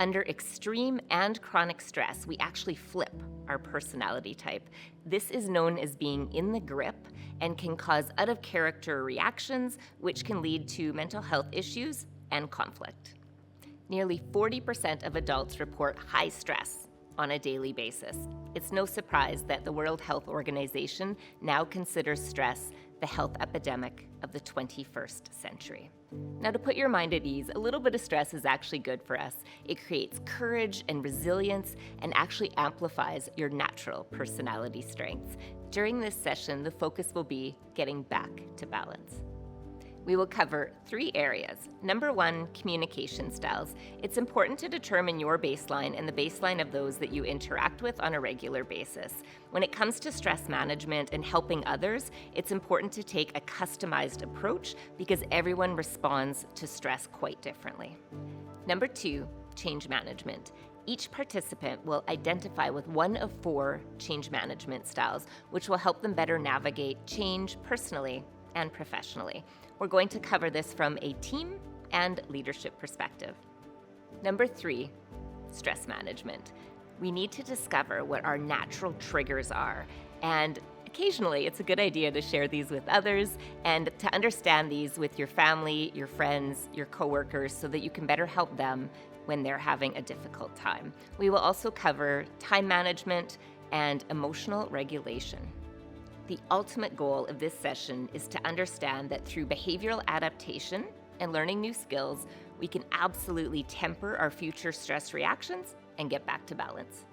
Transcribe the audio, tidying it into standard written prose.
Under extreme and chronic stress, we actually flip our personality type. This is known as being in the grip and can cause out-of-character reactions, which can lead to mental health issues and conflict. Nearly 40% of adults report high stress on a daily basis. It's no surprise that the World Health Organization now considers stress the health epidemic of the 21st century. Now, to put your mind at ease, a little bit of stress is actually good for us. It creates courage and resilience and actually amplifies your natural personality strengths. During this session, the focus will be getting back to balance. We will cover 3 areas. Number 1, communication styles. It's important to determine your baseline and the baseline of those that you interact with on a regular basis. When it comes to stress management and helping others, it's important to take a customized approach because everyone responds to stress quite differently. Number 2, change management. Each participant will identify with one of 4 change management styles, which will help them better navigate change personally and professionally. We're going to cover this from a team and leadership perspective. Number 3, stress management. We need to discover what our natural triggers are, and occasionally it's a good idea to share these with others and to understand these with your family, your friends, your coworkers, so that you can better help them when they're having a difficult time. We will also cover time management and emotional regulation. The ultimate goal of this session is to understand that through behavioral adaptation and learning new skills, we can absolutely temper our future stress reactions and get back to balance.